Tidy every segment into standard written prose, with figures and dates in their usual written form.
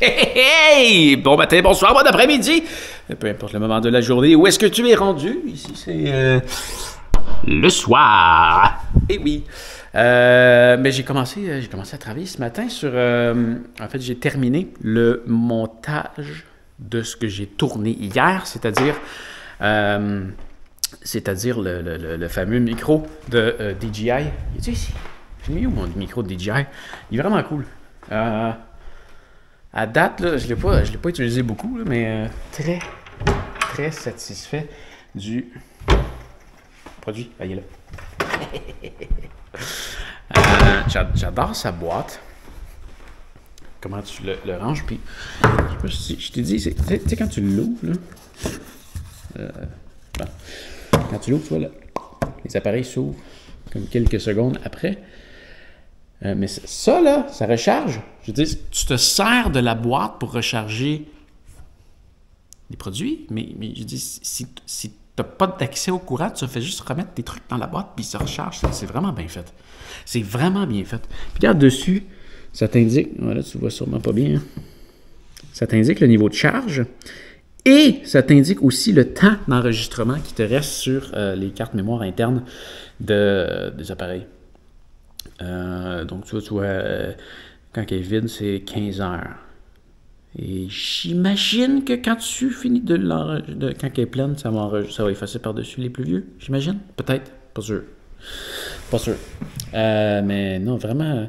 Hey! Bon matin, bonsoir, bon après-midi! Peu importe le moment de la journée, où est-ce que tu es rendu? Ici, c'est le soir. Eh oui. Mais j'ai commencé à travailler ce matin sur... en fait, j'ai terminé le montage de ce que j'ai tourné hier, c'est-à-dire le fameux micro de DJI. Il est ici? J'ai mis où mon micro de DJI? Il est vraiment cool. À date, là, je l'ai pas utilisé beaucoup, là, mais très, très satisfait du produit. Ah, il est là. J'adore sa boîte. Comment tu le ranges, puis je t'ai dit, tu sais, quand tu l'ouvres, là, bon, quand tu l'ouvres, tu vois, là, les appareils s'ouvrent comme quelques secondes après. Mais ça, là, ça recharge. Je veux dire, tu te sers de la boîte pour recharger des produits, mais je dis, si tu n'as pas d'accès au courant, tu fais juste remettre tes trucs dans la boîte, puis ça recharge. C'est vraiment bien fait. C'est vraiment bien fait. Puis regarde dessus, ça t'indique, voilà, tu vois sûrement pas bien, hein? Ça t'indique le niveau de charge et ça t'indique aussi le temps d'enregistrement qui te reste sur les cartes mémoire internes des appareils. Donc, tu vois quand elle est vide, c'est 15 heures. Et j'imagine que quand tu finis quand elle est pleine, ça va effacer par-dessus les plus vieux. J'imagine. Peut-être. Pas sûr. Pas sûr. Mais non, vraiment,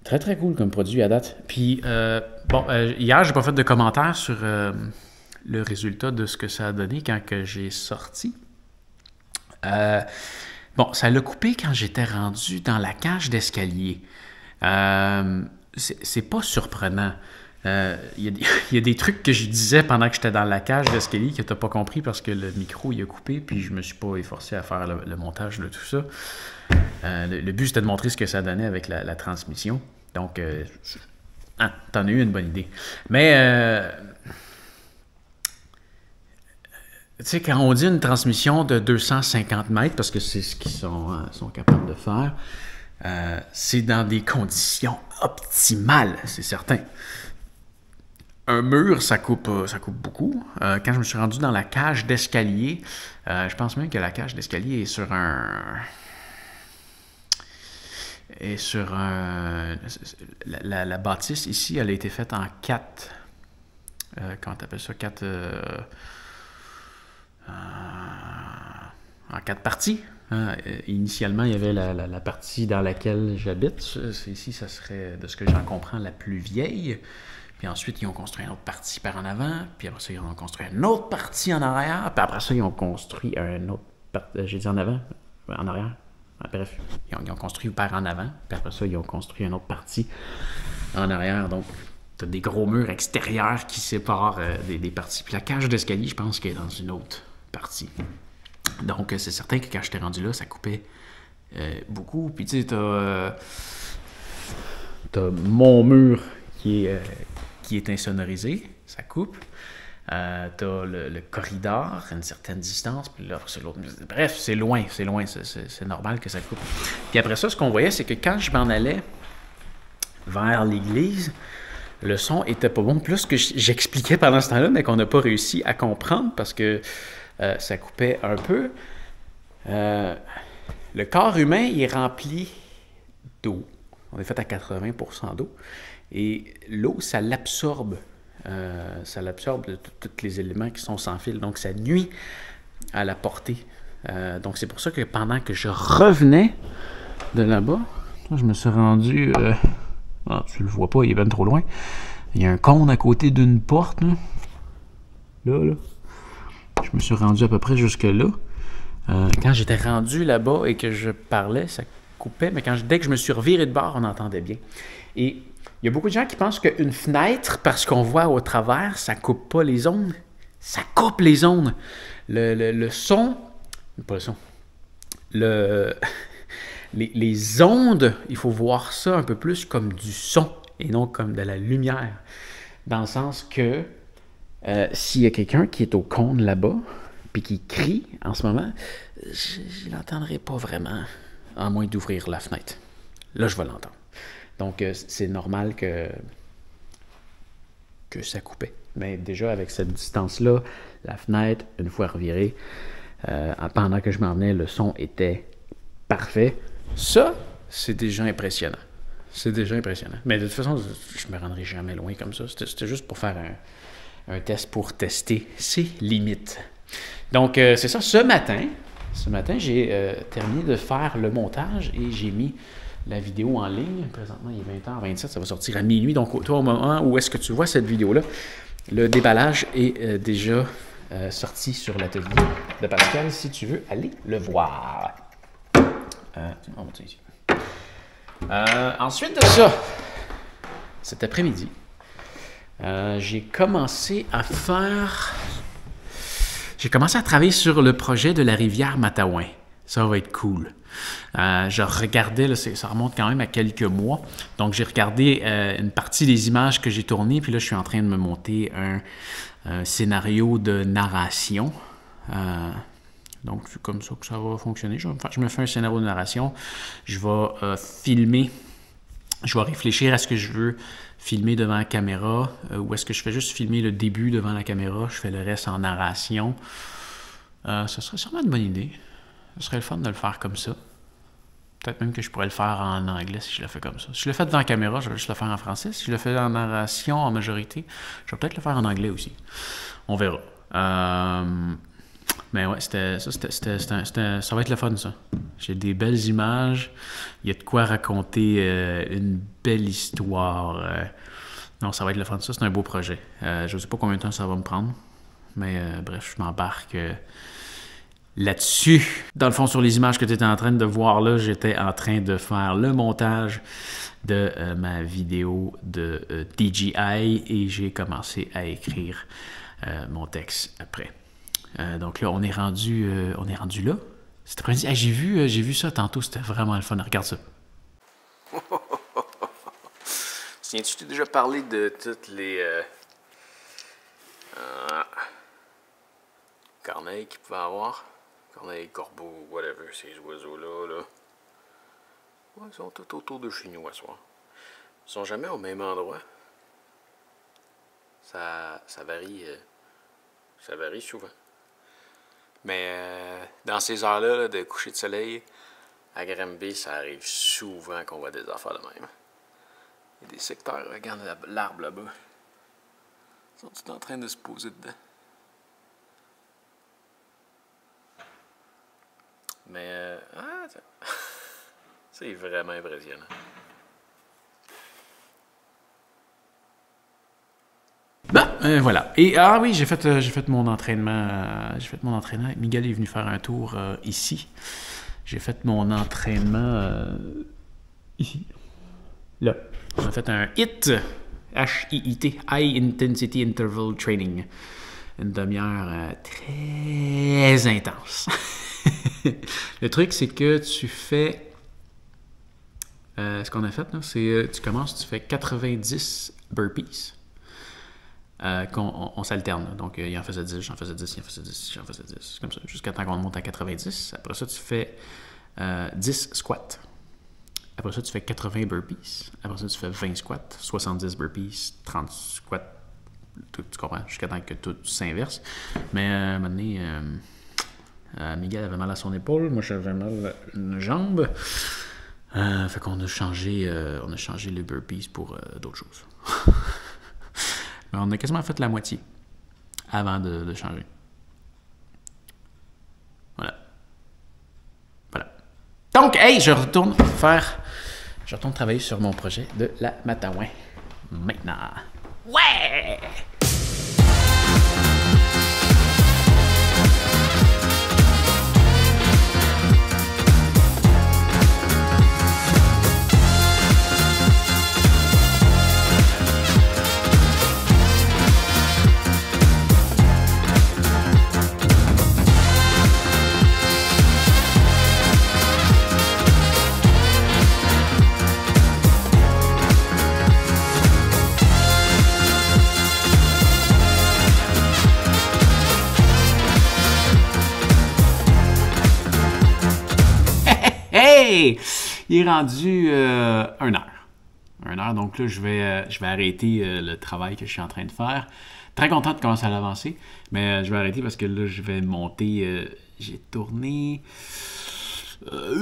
très, très cool comme produit à date. Puis, hier, j'ai pas fait de commentaires sur le résultat de ce que ça a donné quand que j'ai sorti. Bon, ça l'a coupé quand j'étais rendu dans la cage d'escalier. C'est pas surprenant. Il y a des trucs que je disais pendant que j'étais dans la cage d'escalier que t'as pas compris parce que le micro il a coupé puis je me suis pas efforcé à faire le montage de tout ça. Le but c'était de montrer ce que ça donnait avec la transmission. Donc, t'en as eu une bonne idée. Mais... tu sais, quand on dit une transmission de 250 mètres, parce que c'est ce qu'ils sont capables de faire, c'est dans des conditions optimales, c'est certain. Un mur, ça coupe beaucoup. Quand je me suis rendu dans la cage d'escalier, je pense même que la cage d'escalier est sur la bâtisse ici, elle a été faite en 4... comment t'appelles ça? 4... en 4 parties. Initialement, il y avait la partie dans laquelle j'habite. Ici, ça serait, de ce que j'en comprends, la plus vieille. Puis ensuite, ils ont construit une autre partie par en avant. Puis après ça, ils ont construit une autre partie en arrière. Puis après ça, ils ont construit un autre partie. J'ai dit en avant? En arrière? Bref, ils ont construit par en avant. Puis après ça, ils ont construit une autre partie en arrière. Donc, tu as des gros murs extérieurs qui séparent des parties. Puis la cage d'escalier, je pense qu'elle est dans une autre partie. Donc, c'est certain que quand j'étais rendu là, ça coupait beaucoup. Puis, tu sais, t'as mon mur qui est insonorisé, ça coupe. T'as le corridor à une certaine distance, puis là, c'est l'autre. Bref, c'est loin, c'est normal que ça coupe. Puis après ça, ce qu'on voyait, c'est que quand je m'en allais vers l'église, le son était pas bon. Plus que j'expliquais pendant ce temps-là, mais qu'on n'a pas réussi à comprendre parce que ça coupait un peu. Le corps humain est rempli d'eau. On est fait à 80% d'eau. Et l'eau, ça l'absorbe. Ça l'absorbe de tous les éléments qui sont sans fil. Donc, ça nuit à la portée. Donc, c'est pour ça que pendant que je revenais de là-bas, je me suis rendu... tu le vois pas, il est bien trop loin. Il y a un cône à côté d'une porte. Là. Je me suis rendu à peu près jusque-là. Quand j'étais rendu là-bas et que je parlais, ça coupait. Mais dès que je me suis reviré de bord, on entendait bien. Et il y a beaucoup de gens qui pensent qu'une fenêtre, parce qu'on voit au travers, ça coupe pas les ondes. Ça coupe les ondes. Le son... Pas le son. Les ondes, il faut voir ça un peu plus comme du son et non comme de la lumière. Dans le sens que s'il y a quelqu'un qui est au cône là-bas puis qui crie en ce moment, je ne l'entendrai pas vraiment, à moins d'ouvrir la fenêtre. Là, je vais l'entendre. Donc, c'est normal que que ça coupait. Mais déjà, avec cette distance-là, la fenêtre, une fois revirée, pendant que je m'en venais, le son était parfait. Ça, c'est déjà impressionnant. C'est déjà impressionnant. Mais de toute façon, je me rendrai jamais loin comme ça. C'était juste pour faire un test pour tester ses limites. Donc, c'est ça. Ce matin, j'ai terminé de faire le montage et j'ai mis la vidéo en ligne. Présentement, il est 20h27, ça va sortir à minuit. Donc, toi, au moment où est-ce que tu vois cette vidéo-là, le déballage est déjà sorti sur l'atelier de Pascal, si tu veux aller le voir. On va dire ici. Ensuite de ça, cet après-midi, j'ai commencé à travailler sur le projet de la rivière Matawan. Ça va être cool. Je regardais, là, ça remonte quand même à quelques mois. Donc, j'ai regardé une partie des images que j'ai tournées, puis là, je suis en train de me monter un scénario de narration. Donc, c'est comme ça que ça va fonctionner. Je me fais un scénario de narration. Je vais filmer. Je vais réfléchir à ce que je veux filmer devant la caméra, ou est-ce que je fais juste filmer le début devant la caméra, je fais le reste en narration. Ce serait sûrement une bonne idée. Ce serait le fun de le faire comme ça. Peut-être même que je pourrais le faire en anglais si je le fais comme ça. Si je le fais devant la caméra, je vais juste le faire en français. Si je le fais en narration en majorité, je vais peut-être le faire en anglais aussi. On verra. Mais ouais, ça va être le fun, ça. J'ai des belles images. Il y a de quoi raconter une belle histoire. Non, ça va être le fun, ça. C'est un beau projet. Je ne sais pas combien de temps ça va me prendre. Mais bref, je m'embarque là-dessus. Dans le fond, sur les images que tu étais en train de voir là, j'étais en train de faire le montage de ma vidéo de DJI et j'ai commencé à écrire mon texte après. Donc là, on est rendu là. Cet après-midi, j'ai vu ça tantôt, c'était vraiment le fun. Regarde ça. Tiens-tu t'es déjà parlé de toutes les corneilles qu'il pouvait avoir? Corneilles, corbeaux, whatever, ces oiseaux-là. Là. Ouais, ils sont tout autour de chez nous à soir. Ils sont jamais au même endroit. Ça varie souvent. Mais dans ces heures-là là, de coucher de soleil, à Granby, ça arrive souvent qu'on voit des affaires de même. Il y a des secteurs, regarde l'arbre là-bas. Ils sont tous en train de se poser dedans. Mais, c'est vraiment impressionnant. Ben, voilà. Et oui, j'ai fait mon entraînement. Miguel est venu faire un tour ici. J'ai fait mon entraînement ici. Là. On a fait un HIIT. H-I-I-T. High Intensity Interval Training. Une demi-heure très intense. Le truc, c'est que tu fais... ce qu'on a fait, là, c'est tu commences, tu fais 90 burpees. On s'alterne. Donc, il en faisait 10, j'en faisais 10, il en faisait 10, j'en faisais 10. Comme ça, jusqu'à temps qu'on monte à 90. Après ça, tu fais 10 squats. Après ça, tu fais 80 burpees. Après ça, tu fais 20 squats, 70 burpees, 30 squats. Tu comprends? Jusqu'à temps que tout s'inverse. Mais à un moment donné... Miguel avait mal à son épaule, moi j'avais mal à une jambe. Fait qu'on a changé les burpees pour d'autres choses. Mais on a quasiment fait la moitié avant de changer. Voilà. Donc, hey, je retourne travailler sur mon projet de la Matawan. Maintenant. Ouais! Hey! Il est rendu 1 heure. 1 heure. Donc là, je vais arrêter le travail que je suis en train de faire. Très content de commencer à l'avancer, mais je vais arrêter parce que là, je vais monter... j'ai tourné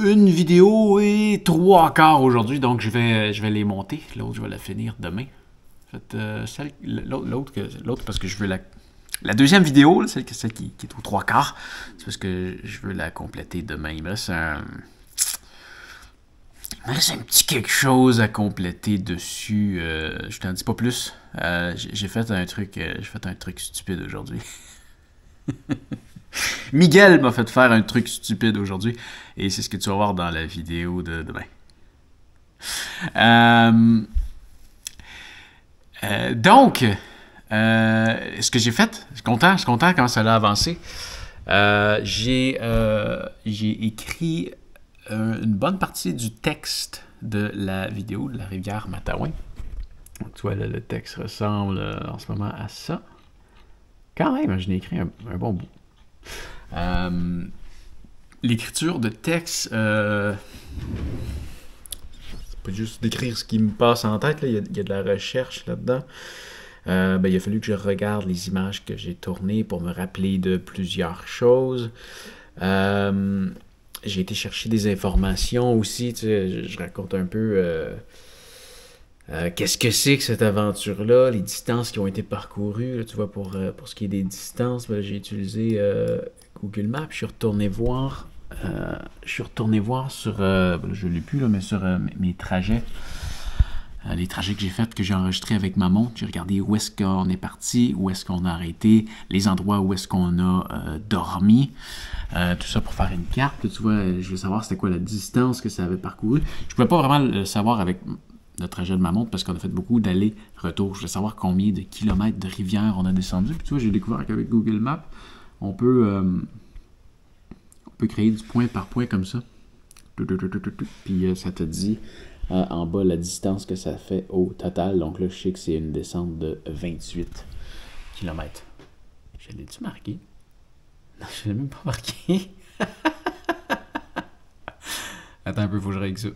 une vidéo et 3 quarts aujourd'hui, donc je vais les monter. L'autre, je vais la finir demain. En fait, l'autre, parce que je veux la deuxième vidéo, là, celle qui est aux 3 quarts, c'est parce que je veux la compléter demain. Il me reste un petit quelque chose à compléter dessus. Je t'en dis pas plus. J'ai fait un truc stupide aujourd'hui. Miguel m'a fait faire un truc stupide aujourd'hui. Et c'est ce que tu vas voir dans la vidéo de demain. Donc, ce que j'ai fait, je suis content comment ça a avancé. J'ai écrit une bonne partie du texte de la vidéo de la rivière Matawan. Donc, tu vois, là, le texte ressemble en ce moment à ça. Quand même, je l'ai écrit un bon bout. L'écriture de texte, c'est pas juste d'écrire ce qui me passe en tête, là. Il y a de la recherche là-dedans. Il a fallu que je regarde les images que j'ai tournées pour me rappeler de plusieurs choses. J'ai été chercher des informations aussi. Tu sais, je raconte un peu qu'est-ce que c'est que cette aventure-là, les distances qui ont été parcourues. Là, tu vois, pour ce qui est des distances, j'ai utilisé Google Maps. Je suis retourné voir sur, je ne l'ai plus, là, mais sur mes trajets. Les trajets que j'ai faits, que j'ai enregistrés avec ma montre. J'ai regardé où est-ce qu'on est parti, où est-ce qu'on a arrêté, les endroits où est-ce qu'on a dormi. Tout ça pour faire une carte. Tu vois, je veux savoir c'était quoi la distance que ça avait parcouru. Je ne pouvais pas vraiment le savoir avec le trajet de ma montre parce qu'on a fait beaucoup d'allers-retours. Je voulais savoir combien de kilomètres de rivière on a descendu. Puis tu vois, j'ai découvert qu'avec Google Maps, on peut créer du point par point comme ça. Puis ça te dit en bas la distance que ça fait au total. Donc là, je sais que c'est une descente de 28 km. Je l'ai-tu marqué? Non, je l'ai même pas marqué. Attends un peu, il faut que je règle ça.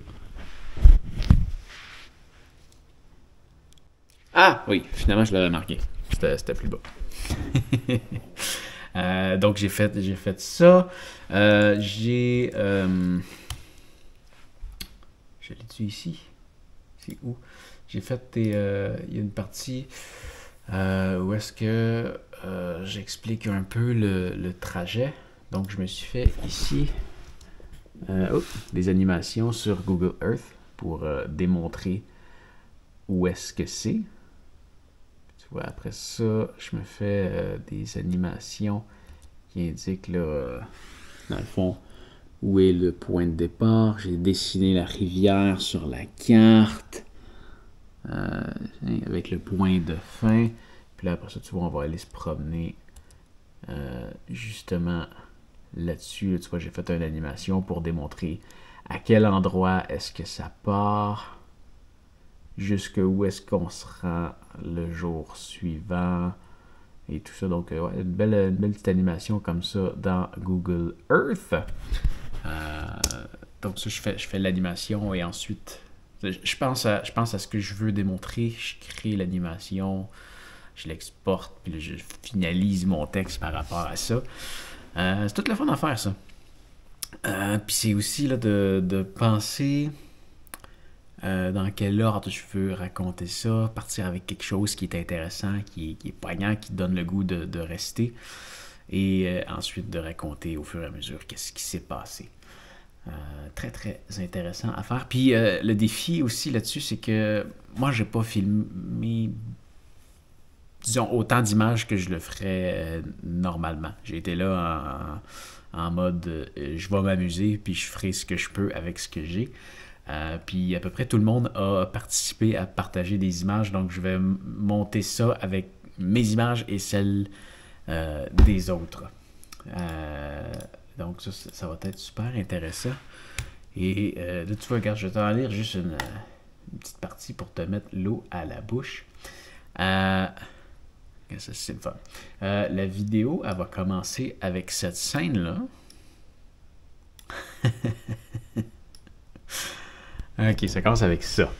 Ah oui, finalement je l'avais marqué. C'était plus bas. Donc j'ai fait ça. Je l'ai-tu ici? C'est où? J'ai fait il y a une partie où est-ce que j'explique un peu le trajet. Donc je me suis fait ici des animations sur Google Earth pour démontrer où est-ce que c'est. Tu vois, après ça, je me fais des animations qui indiquent là, dans le fond, où est le point de départ. J'ai dessiné la rivière sur la carte avec le point de fin. Puis là, après ça, tu vois, on va aller se promener justement là-dessus. Là, tu vois, j'ai fait une animation pour démontrer à quel endroit est-ce que ça part, jusqu'où est-ce qu'on se rend le jour suivant et tout ça. Donc, ouais, une belle petite animation comme ça dans Google Earth. Donc ça, je fais l'animation et ensuite, je pense à ce que je veux démontrer. Je crée l'animation, je l'exporte, puis là, je finalise mon texte par rapport à ça. C'est toute la fun à faire, ça. Puis c'est aussi là, de penser dans quel ordre je veux raconter ça, partir avec quelque chose qui est intéressant, qui est poignant, qui donne le goût de rester, et ensuite de raconter au fur et à mesure qu'est-ce qui s'est passé. Très très intéressant à faire. Puis le défi aussi là-dessus, c'est que moi j'ai pas filmé, disons, autant d'images que je le ferais normalement. J'ai été là en mode je vais m'amuser puis je ferai ce que je peux avec ce que j'ai. Puis à peu près tout le monde a participé à partager des images, donc je vais monter ça avec mes images et celles des autres. Donc ça va être super intéressant. Et là, tu vois, regarde, je vais t'en lire juste une petite partie pour te mettre l'eau à la bouche. Ça, c'est le fun. La vidéo, elle va commencer avec cette scène-là. Ok, ça commence avec ça.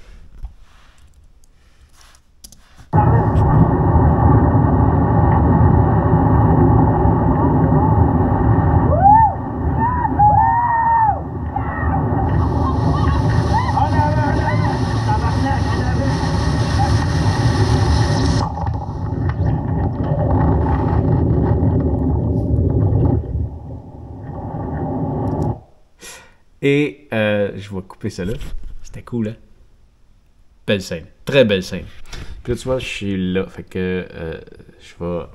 Et je vais couper ça là. C'était cool, hein? Belle scène. Très belle scène. Puis là, tu vois, je suis là. Fait que je vais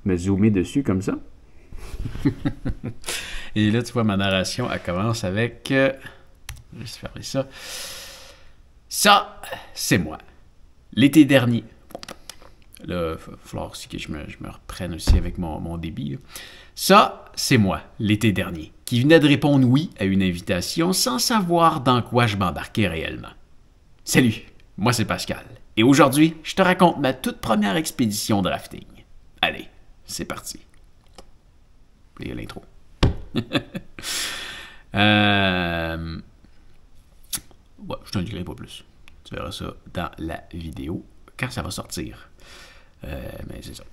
me zoomer dessus comme ça. Et là, tu vois, ma narration, elle commence avec... je vais juste fermer ça. Ça, c'est moi. L'été dernier. Là, il va falloir aussi que je me reprenne aussi avec mon débit. Là. Ça, c'est moi, l'été dernier, qui venait de répondre oui à une invitation sans savoir dans quoi je m'embarquais réellement. Salut, moi c'est Pascal. Et aujourd'hui, je te raconte ma toute première expédition drafting. Allez, c'est parti. Il y a l'intro. Ouais, je t'en dirai pas plus. Tu verras ça dans la vidéo quand ça va sortir. Mais c'est ça.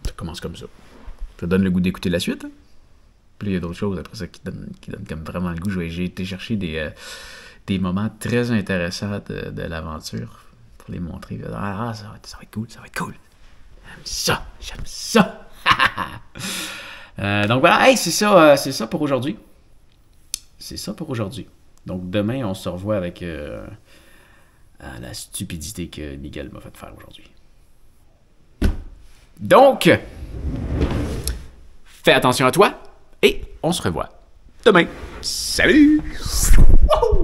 Ça commence comme ça. Ça donne le goût d'écouter la suite. Hein? Puis il y a d'autres choses après ça qui donnent comme vraiment le goût. J'ai été chercher des moments très intéressants de l'aventure pour les montrer. Ah, ça va être cool, ça va être cool. J'aime ça. Donc voilà, hey, c'est ça pour aujourd'hui. C'est ça pour aujourd'hui. Donc demain, on se revoit avec la stupidité que Miguel m'a fait faire aujourd'hui. Donc, fais attention à toi et on se revoit demain. Salut! Wouhou!